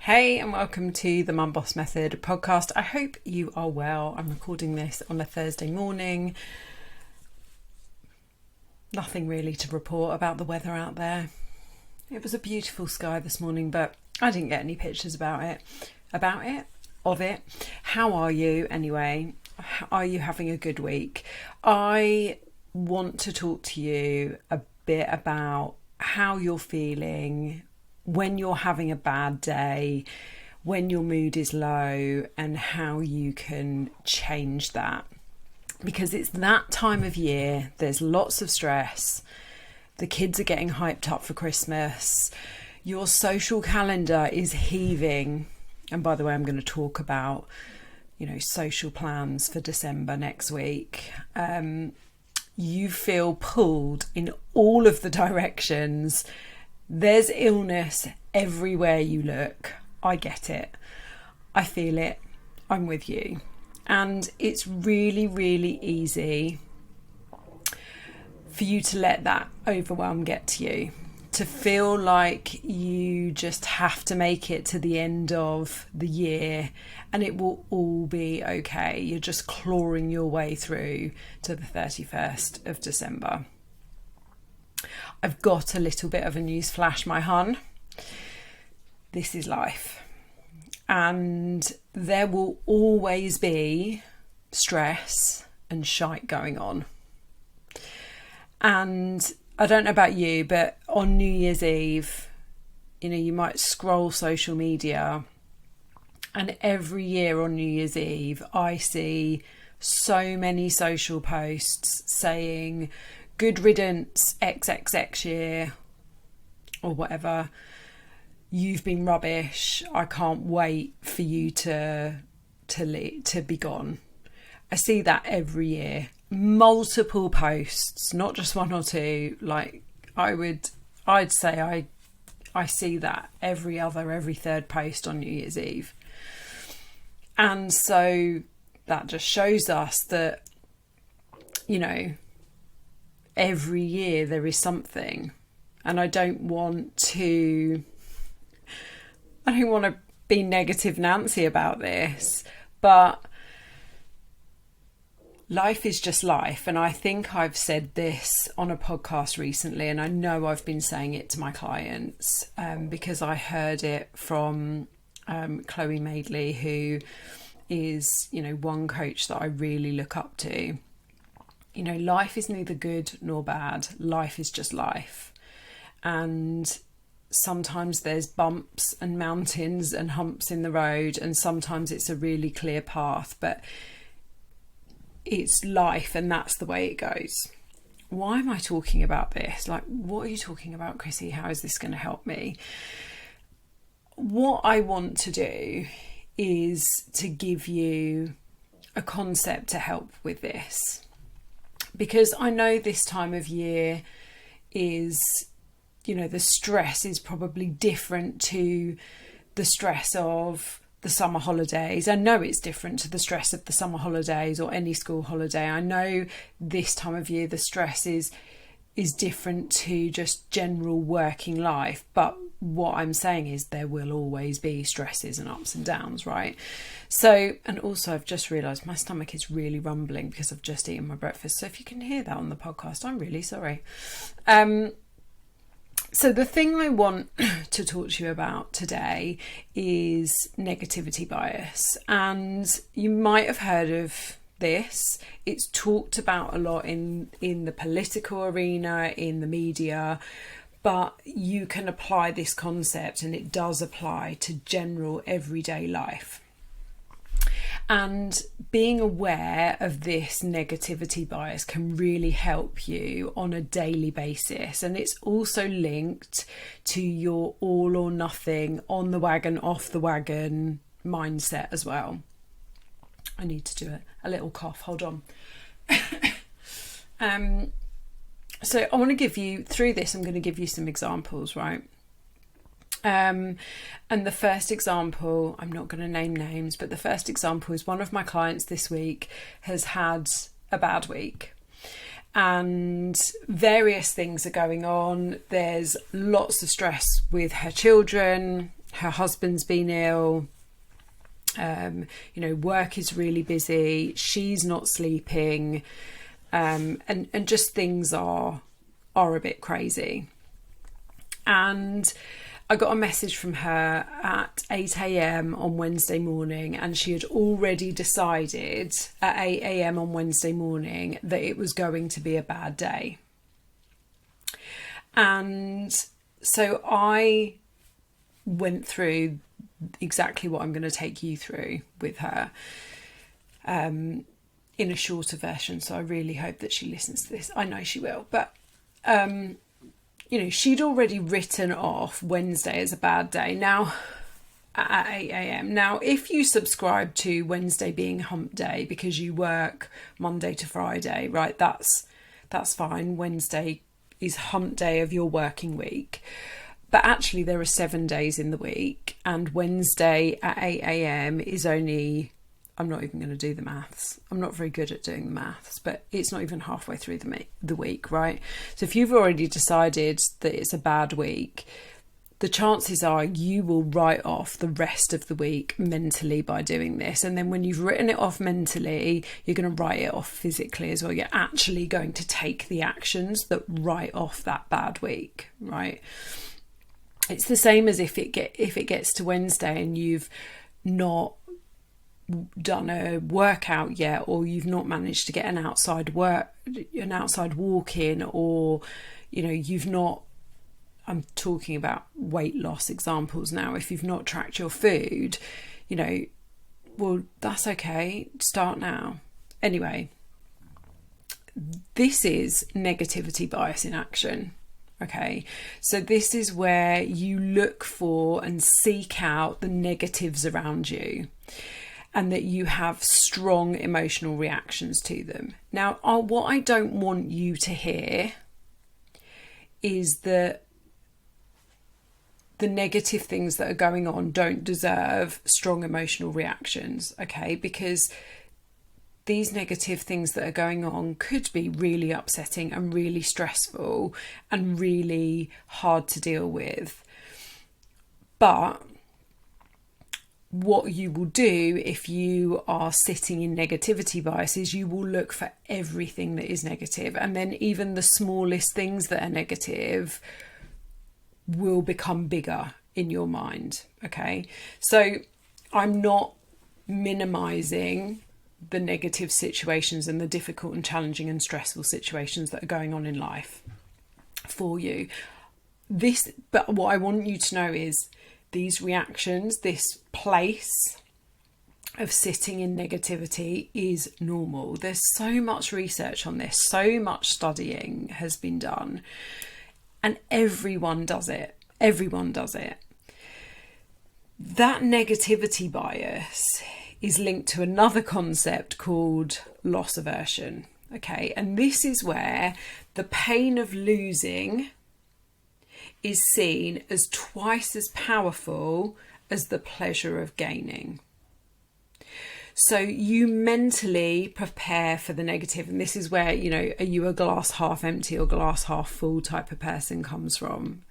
Hey, and welcome to the Mum Boss Method podcast. I hope you are well. I'm recording this on a Thursday morning. Nothing really to report about the weather out there. It was a beautiful sky this morning, but I didn't get any pictures of it. How are you anyway? Are you having a good week? I want to talk to you a bit about how you're feeling when you're having a bad day, when your mood is low, and how you can change that. Because it's that time of year, there's lots of stress, the kids are getting hyped up for Christmas, your social calendar is heaving. And by the way, I'm going to talk about, social plans for December next week. You feel pulled in all of the directions. There's illness everywhere you look. I get it. I feel it. I'm with you. And it's really, really easy for you to let that overwhelm get to you. To feel like you just have to make it to the end of the year and it will all be okay. You're just clawing your way through to the 31st of December. I've got a little bit of a news flash, my hun. This is life. And there will always be stress and shite going on. And I don't know about you, but on New Year's Eve, you might scroll social media, and every year on New Year's Eve, I see so many social posts saying, good riddance, XXX year, or whatever. You've been rubbish. I can't wait for you to be gone. I see that every year. Multiple posts, not just one or two. Like I'd say I see that every third post on New Year's Eve. And so that just shows us that, every year there is something. And I don't want to be negative Nancy about this, but life is just life. And I think I've said this on a podcast recently, and I know I've been saying it to my clients because I heard it from Chloe Madeley, who is, one coach that I really look up to. Life is neither good nor bad. Life is just life. And sometimes there's bumps and mountains and humps in the road, and sometimes it's a really clear path, but it's life and that's the way it goes. Why am I talking about this? What are you talking about, Chrissy? How is this going to help me? What I want to do is to give you a concept to help with this, because I know this time of year is, the stress is probably different to the stress of the summer holidays. I know it's different to the stress of the summer holidays or any school holiday. I know this time of year the stress is different to just general working life. But what I'm saying is there will always be stresses and ups and downs, right? So, and also I've just realised my stomach is really rumbling because I've just eaten my breakfast. So if you can hear that on the podcast, I'm really sorry. So the thing I want to talk to you about today is negativity bias. And you might have heard of this. It's talked about a lot in the political arena, in the media, but you can apply this concept, and it does apply to general everyday life. And being aware of this negativity bias can really help you on a daily basis. And it's also linked to your all or nothing, on the wagon, off the wagon mindset as well. I need to do a little cough. Hold on. So I want to give you, through this, I'm going to give you some examples, right? And the first example, I'm not going to name names, but the first example is one of my clients this week has had a bad week. and various things are going on. There's lots of stress with her children. her husband's been ill. Work is really busy. She's not sleeping. And just things are a bit crazy. And I got a message from her at 8 a.m. on Wednesday morning, and she had already decided at 8 a.m. on Wednesday morning that it was going to be a bad day. And so I went through exactly what I'm going to take you through with her in a shorter version. So I really hope that she listens to this. I know she will, but she'd already written off Wednesday as a bad day now at 8 a.m. Now, if you subscribe to Wednesday being hump day because you work Monday to Friday, right, that's fine. Wednesday is hump day of your working week. But actually there are 7 days in the week, and Wednesday at 8 a.m. is only, I'm not even going to do the maths. I'm not very good at doing the maths, but it's not even halfway through the week, right? So if you've already decided that it's a bad week, the chances are you will write off the rest of the week mentally by doing this. And then when you've written it off mentally, you're going to write it off physically as well. You're actually going to take the actions that write off that bad week, right? It's the same as if it gets to Wednesday and you've not done a workout yet, or you've not managed to get an outside walk in, or you've not, I'm talking about weight loss examples now, if you've not tracked your food, well, that's okay, start now. Anyway, this is negativity bias in action. Okay, so this is where you look for and seek out the negatives around you, and that you have strong emotional reactions to them. Now, what I don't want you to hear is that the negative things that are going on don't deserve strong emotional reactions, okay? Because these negative things that are going on could be really upsetting and really stressful and really hard to deal with. But what you will do if you are sitting in negativity bias is you will look for everything that is negative, and then even the smallest things that are negative will become bigger in your mind, okay? So I'm not minimizing the negative situations and the difficult and challenging and stressful situations that are going on in life for you. But what I want you to know is these reactions, this place of sitting in negativity is normal. There's so much research on this, so much studying has been done, and everyone does it. Everyone does it. That negativity bias is linked to another concept called loss aversion. Okay, and this is where the pain of losing is seen as twice as powerful as the pleasure of gaining. So you mentally prepare for the negative, and this is where, are you a glass half empty or glass half full type of person comes from.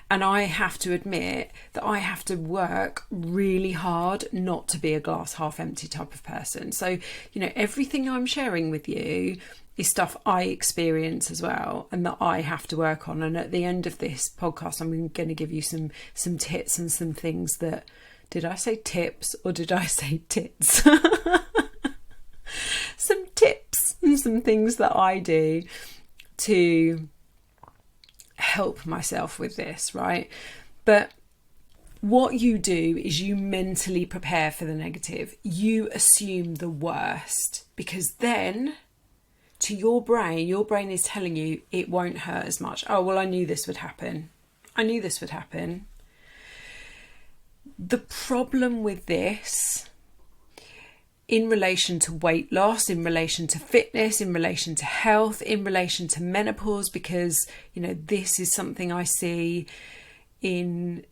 And I have to admit that I have to work really hard not to be a glass half empty type of person. So, everything I'm sharing with you is stuff I experience as well, and that I have to work on. And at the end of this podcast, I'm going to give you some tips and some things that, did I say tips or did I say tits? Some tips and some things that I do to help myself with this, right? But what you do is you mentally prepare for the negative. You assume the worst, because then to your brain is telling you it won't hurt as much. Oh, well, I knew this would happen. The problem with this, in relation to weight loss, in relation to fitness, in relation to health, in relation to menopause, because, this is something I see in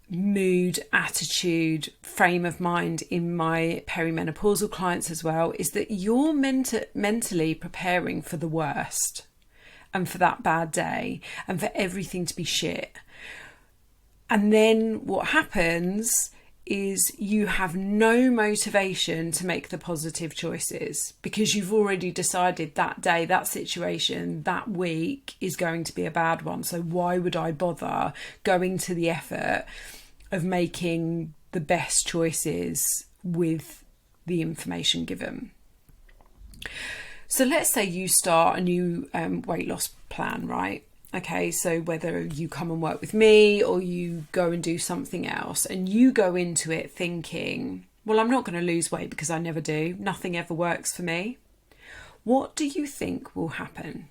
mood, attitude, frame of mind in my perimenopausal clients as well, is that you're mentally preparing for the worst and for that bad day and for everything to be shit. And then what happens is you have no motivation to make the positive choices because you've already decided that day, that situation, that week is going to be a bad one. So why would I bother going to the effort of making the best choices with the information given? So let's say you start a new weight loss plan, right? Okay, so whether you come and work with me or you go and do something else, and you go into it thinking, well, I'm not going to lose weight because I never do. Nothing ever works for me. What do you think will happen?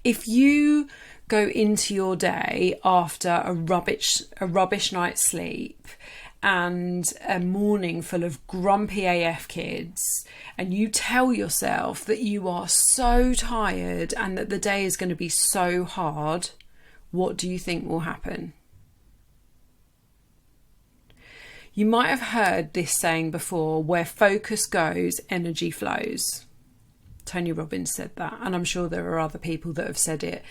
If you go into your day after a rubbish night's sleep and a morning full of grumpy AF kids, and you tell yourself that you are so tired and that the day is going to be so hard, what do you think will happen? You might have heard this saying before, where focus goes, energy flows. Tony Robbins said that, and I'm sure there are other people that have said it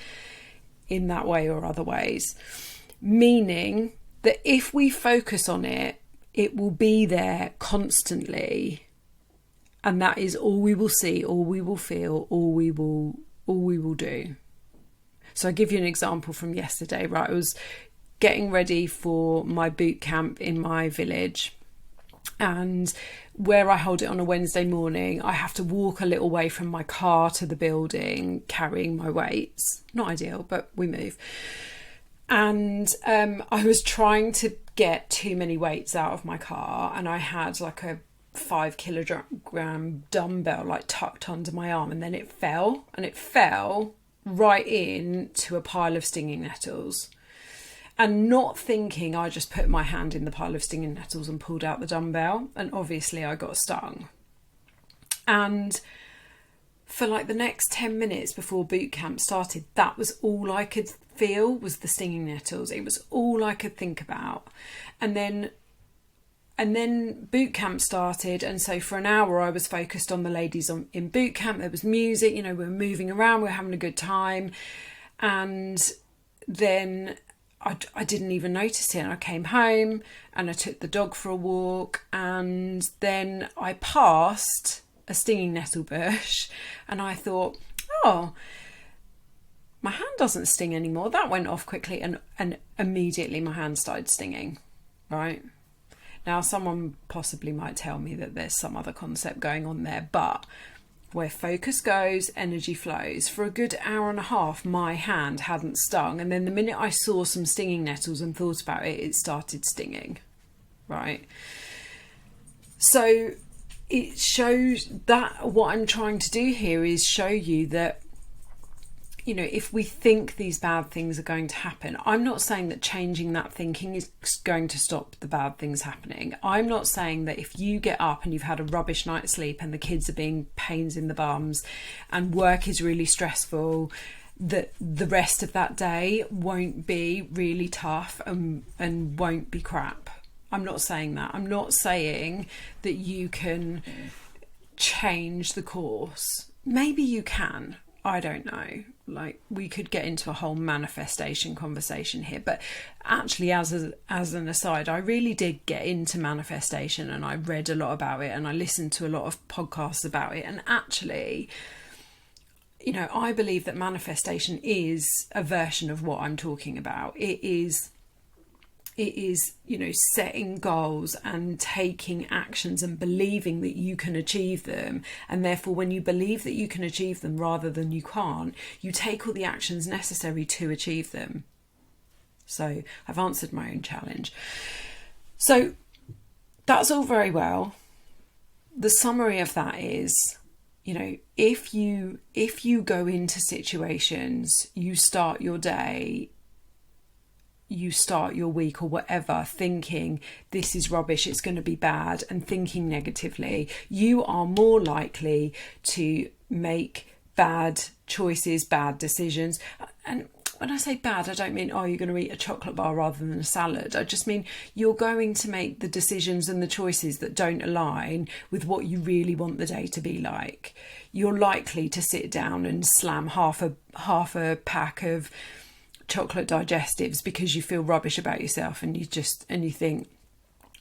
in that way or other ways. Meaning that if we focus on it, it will be there constantly. And that is all we will see, all we will feel, all we will do. So I'll give you an example from yesterday, right? I was getting ready for my boot camp in my village. And where I hold it on a Wednesday morning, I have to walk a little way from my car to the building, carrying my weights. Not ideal, but we move. And I was trying to get too many weights out of my car, and I had like a 5 kilogram dumbbell like tucked under my arm, and then it fell right into a pile of stinging nettles. And not thinking, I just put my hand in the pile of stinging nettles and pulled out the dumbbell, and obviously I got stung. And for like the next 10 minutes before boot camp started, that was all I could feel, was the stinging nettles. It was all I could think about. And then boot camp started, and so for an hour I was focused on the ladies in boot camp. There was music, we were moving around, we were having a good time. And then I didn't even notice it. I came home and I took the dog for a walk, and then I passed a stinging nettle bush and I thought, oh, my hand doesn't sting anymore. That went off quickly, and immediately my hand started stinging, right? Now, someone possibly might tell me that there's some other concept going on there, but where focus goes, energy flows. For a good hour and a half, my hand hadn't stung. And then the minute I saw some stinging nettles and thought about it, it started stinging, right? So it shows that what I'm trying to do here is show you that, if we think these bad things are going to happen, I'm not saying that changing that thinking is going to stop the bad things happening. I'm not saying that if you get up and you've had a rubbish night's sleep and the kids are being pains in the bums and work is really stressful, that the rest of that day won't be really tough and won't be crap. I'm not saying that. I'm not saying that you can change the course. Maybe you can. I don't know. Like, we could get into a whole manifestation conversation here, but actually, as an aside, I really did get into manifestation, and I read a lot about it, and I listened to a lot of podcasts about it. And actually, I believe that manifestation is a version of what I'm talking about. It is setting goals and taking actions and believing that you can achieve them. And therefore, when you believe that you can achieve them rather than you can't, you take all the actions necessary to achieve them. So I've answered my own challenge. So that's all very well. The summary of that is, if you go into situations, you start your day, you start your week or whatever thinking this is rubbish, it's going to be bad, and thinking negatively, you are more likely to make bad choices, bad decisions. And when I say bad, I don't mean, you're going to eat a chocolate bar rather than a salad. I just mean you're going to make the decisions and the choices that don't align with what you really want the day to be like. You're likely to sit down and slam half a pack of chocolate digestives because you feel rubbish about yourself, and you think,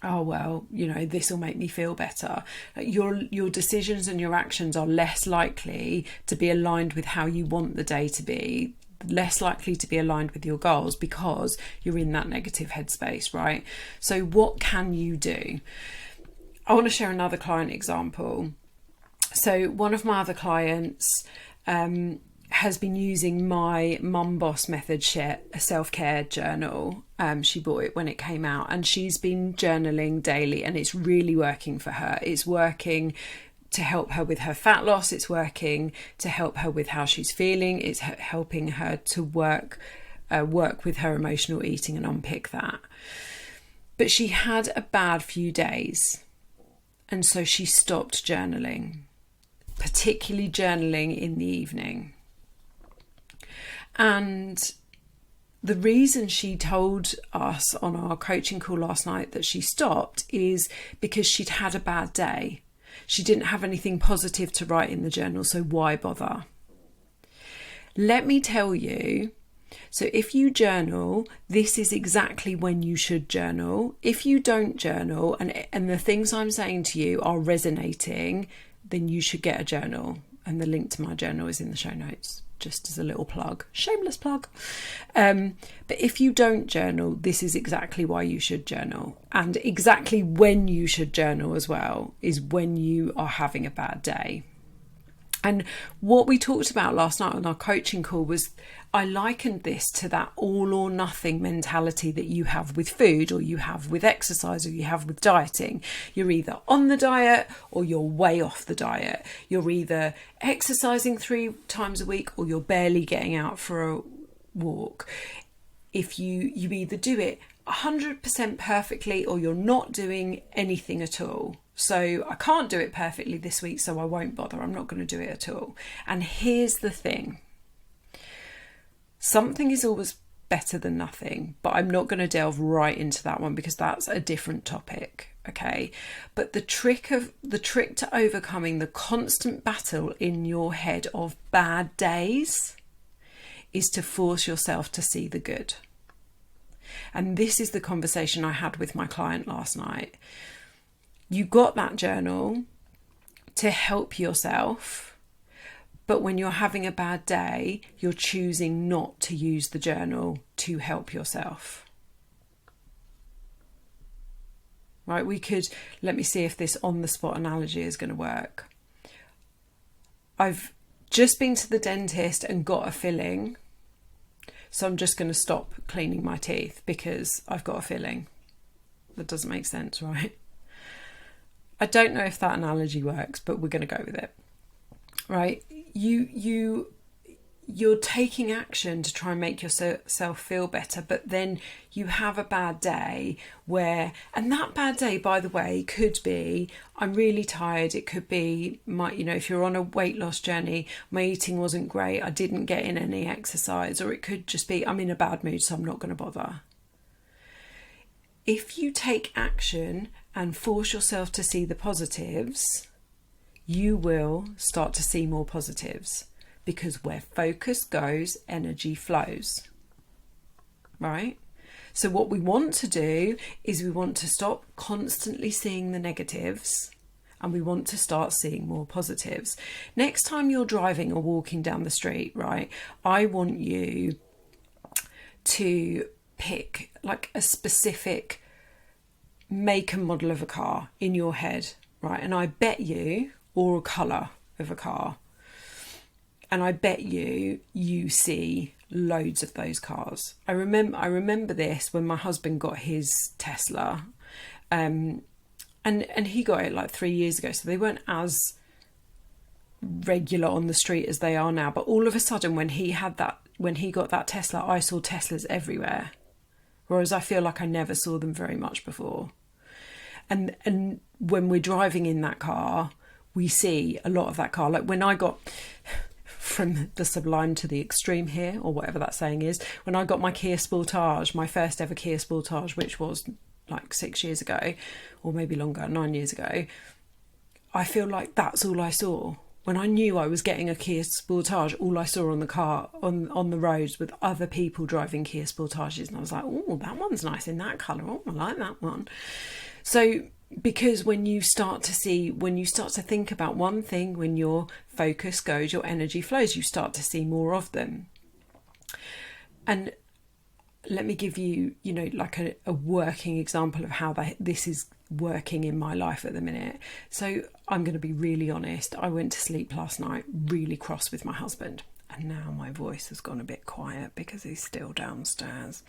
oh well, this will make me feel better. Your decisions and your actions are less likely to be aligned with how you want the day to be, less likely to be aligned with your goals, because you're in that negative headspace, right? So what can you do? I want to share another client example. So one of my other clients has been using my Mum Boss Method self-care journal. She bought it when it came out, and she's been journaling daily, and it's really working for her. It's working to help her with her fat loss. It's working to help her with how she's feeling. It's helping her to work with her emotional eating and unpick that. But she had a bad few days, and so she stopped journaling, particularly journaling in the evening. And the reason she told us on our coaching call last night that she stopped is because she'd had a bad day. She didn't have anything positive to write in the journal, so why bother? Let me tell you, so if you journal, this is exactly when you should journal. If you don't journal and the things I'm saying to you are resonating, then you should get a journal. And the link to my journal is in the show notes, just as a little plug, shameless plug. But if you don't journal, this is exactly why you should journal. And exactly when you should journal as well is when you are having a bad day. And what we talked about last night on our coaching call was, I likened this to that all or nothing mentality that you have with food, or you have with exercise, or you have with dieting. You're either on the diet or you're way off the diet. You're either exercising 3 times a week or you're barely getting out for a walk. If you either do it 100% perfectly or you're not doing anything at all. So I can't do it perfectly this week, so I won't bother. I'm not going to do it at all. And here's the thing. Something is always better than nothing, but I'm not going to delve right into that one because that's a different topic, okay? But the trick to overcoming the constant battle in your head of bad days is to force yourself to see the good. And this is the conversation I had with my client last night. You got that journal to help yourself, but when you're having a bad day, you're choosing not to use the journal to help yourself. Right, let me see if this on-the-spot analogy is going to work. I've just been to the dentist and got a filling, so I'm just going to stop cleaning my teeth because I've got a filling. That doesn't make sense, right? I don't know if that analogy works, but we're going to go with it. Right? You're taking action to try and make yourself feel better, but then you have a bad day and that bad day, by the way, could be, I'm really tired. It could be if you're on a weight loss journey, my eating wasn't great. I didn't get in any exercise, or it could just be, I'm in a bad mood, so I'm not going to bother. If you take action and force yourself to see the positives, you will start to see more positives, because where focus goes, energy flows, right? So what we want to do is we want to stop constantly seeing the negatives, and we want to start seeing more positives. Next time you're driving or walking down the street, right, I want you to pick like a specific make and model of a car in your head, right? And I bet you, or a colour of a car, and I bet you see loads of those cars. I remember this when my husband got his Tesla, and he got it like 3 years ago, so they weren't as regular on the street as they are now. But all of a sudden, when he got that Tesla, I saw Teslas everywhere, whereas I feel like I never saw them very much before. And when we're driving in that car, we see a lot of that car. Like when I got, from the sublime to the extreme here, or whatever that saying is, when I got my Kia Sportage, my first ever Kia Sportage, which was like 6 years ago, or maybe longer, 9 years ago, I feel like that's all I saw when I knew I was getting a Kia Sportage, all I saw on the roads with other people driving Kia Sportages, and I was like, oh, that one's nice in that colour. Oh, I like that one. So because when you start to think about one thing, when your focus goes, your energy flows, you start to see more of them. And let me give you, like a working example of how this is working in my life at the minute. So I'm going to be really honest. I went to sleep last night really cross with my husband, and now my voice has gone a bit quiet because he's still downstairs.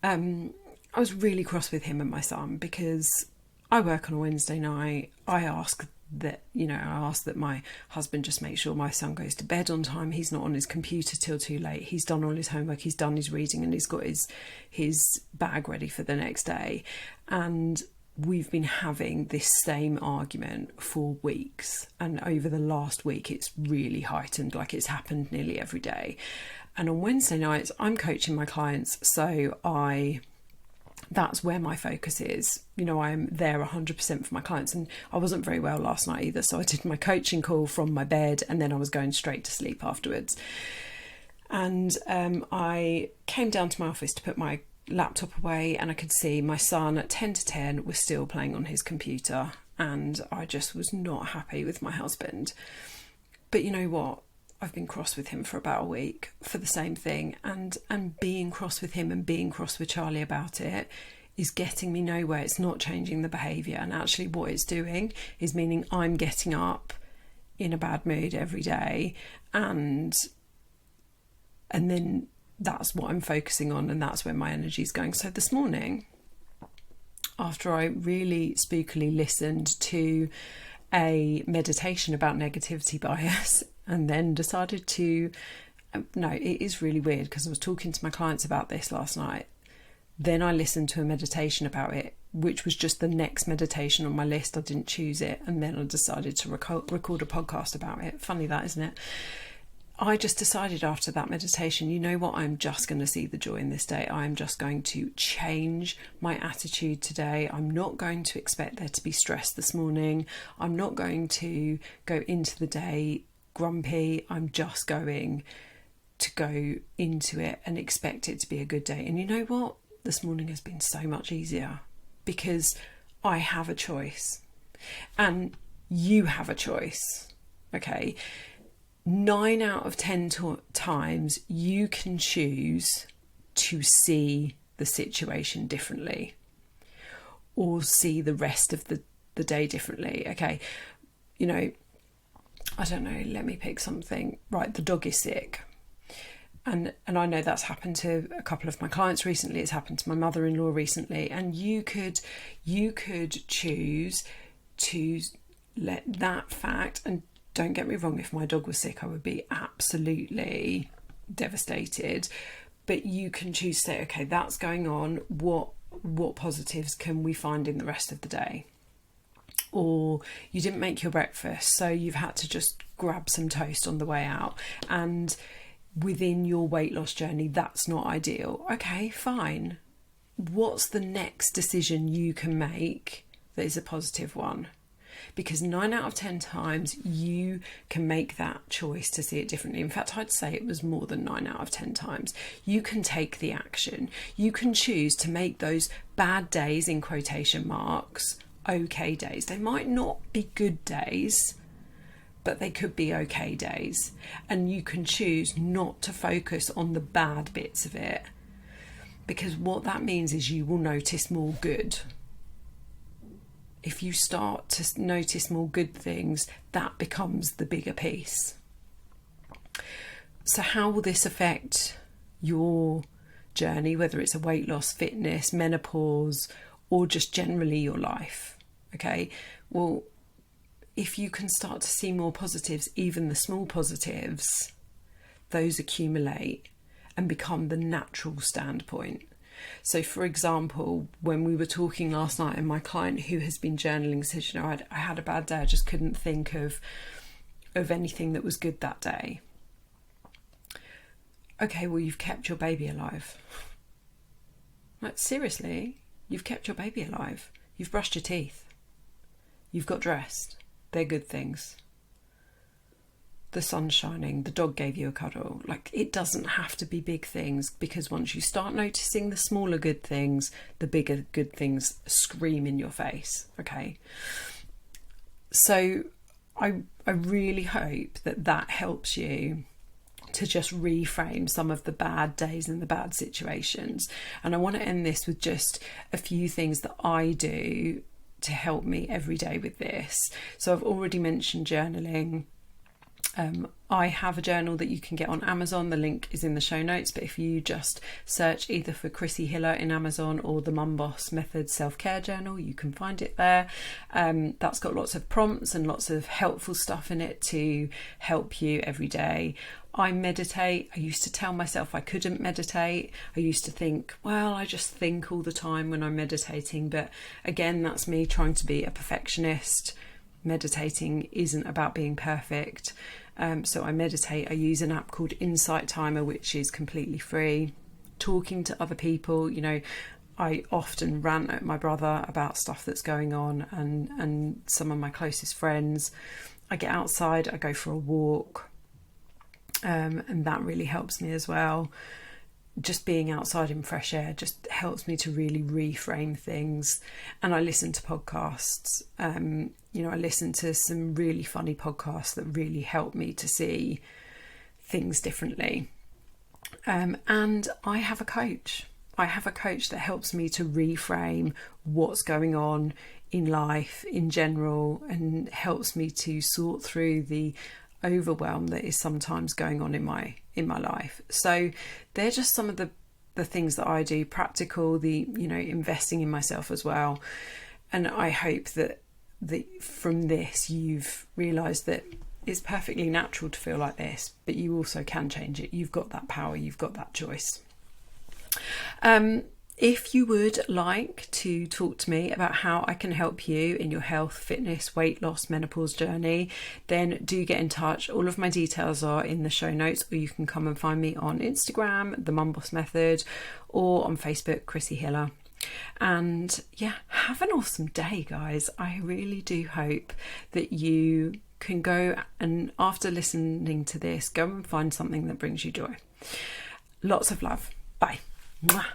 I was really cross with him and my son because I work on a Wednesday night. I ask that my husband just make sure my son goes to bed on time. He's not on his computer till too late. He's done all his homework, he's done his reading, and he's got his bag ready for the next day. And we've been having this same argument for weeks, and over the last week it's really heightened, like it's happened nearly every day. And on Wednesday nights I'm coaching my clients, so that's where my focus is. I'm there 100% for my clients, and I wasn't very well last night either, so I did my coaching call from my bed and then I was going straight to sleep afterwards. And I came down to my office to put my laptop away, and I could see my son at 10 to 10 was still playing on his computer, and I just was not happy with my husband. But you know what? I've been cross with him for about a week for the same thing, and being cross with him and being cross with Charlie about it is getting me nowhere. It's not changing the behaviour, and actually what it's doing is meaning I'm getting up in a bad mood every day, and then that's what I'm focusing on, and that's where my energy is going. So this morning, after I really spookily listened to a meditation about negativity bias, and then decided to, no, it is really weird because I was talking to my clients about this last night. Then I listened to a meditation about it, which was just the next meditation on my list. I didn't choose it. And then I decided to record a podcast about it. Funny that, isn't it? I just decided after that meditation, you know what, I'm just going to see the joy in this day. I'm just going to change my attitude today. I'm not going to expect there to be stress this morning. I'm not going to go into the day grumpy. I'm just going to go into it and expect it to be a good day. And you know what? This morning has been so much easier because I have a choice and you have a choice. Okay. 9 out of 10 times you can choose to see the situation differently or see the rest of the day differently. Okay. I don't know, let me pick something. Right, the dog is sick. And I know that's happened to a couple of my clients recently. It's happened to my mother-in-law recently. And you could choose to let that fact, and don't get me wrong, if my dog was sick, I would be absolutely devastated. But you can choose to say, okay, that's going on. What positives can we find in the rest of the day? Or you didn't make your breakfast, so you've had to just grab some toast on the way out. And within your weight loss journey, that's not ideal. Okay, fine. What's the next decision you can make that is a positive one? Because 9 out of 10 times you can make that choice to see it differently. In fact, I'd say it was more than 9 out of 10 times. You can take the action. You can choose to make those bad days, in quotation marks, okay days. They might not be good days, but they could be okay days. And you can choose not to focus on the bad bits of it, because what that means is you will notice more good. If you start to notice more good things, that becomes the bigger piece. So how will this affect your journey, whether it's a weight loss, fitness, menopause, or just generally your life? Okay, well, if you can start to see more positives, even the small positives, those accumulate and become the natural standpoint. So, for example, when we were talking last night, and my client who has been journaling said, I had a bad day. I just couldn't think of anything that was good that day. Okay, well, you've kept your baby alive. Like, seriously, you've kept your baby alive. You've brushed your teeth. You've got dressed. They're good things. the sun's shining, the dog gave you a cuddle. Like, it doesn't have to be big things, because once you start noticing the smaller good things, the bigger good things scream in your face. Okay. So I really hope that helps you to just reframe some of the bad days and the bad situations. And I want to end this with just a few things that I do to help me every day with this. So I've already mentioned journaling. I have a journal that you can get on Amazon. The link is in the show notes, but if you just search either for Chrissy Hiller in Amazon or the Mum Boss Method Self-Care Journal, you can find it there. That's got lots of prompts and lots of helpful stuff in it to help you every day. I meditate. I used to tell myself I couldn't meditate. I used to think, well, I just think all the time when I'm meditating. But again, that's me trying to be a perfectionist. Meditating isn't about being perfect. So I meditate. I use an app called Insight Timer, which is completely free. Talking to other people, you know, I often rant at my brother about stuff that's going on, and some of my closest friends. I get outside, I go for a walk, and that really helps me as well. Just being outside in fresh air just helps me to really reframe things. And I listen to podcasts. I listen to some really funny podcasts that really help me to see things differently. And I have a coach. I have a coach that helps me to reframe what's going on in life in general, and helps me to sort through the overwhelm that is sometimes going on in my life. So they're just some of the things that I do, practical, investing in myself as well. And I hope that from this you've realised that it's perfectly natural to feel like this, but you also can change it. You've got that power, you've got that choice. If you would like to talk to me about how I can help you in your health, fitness, weight loss, menopause journey, then do get in touch. All of my details are in the show notes, or you can come and find me on Instagram, the Mum Boss Method, or on Facebook, Chrissy Hiller. And yeah, have an awesome day, guys. I really do hope that you can go and, after listening to this, go and find something that brings you joy. Lots of love. Bye. Mwah.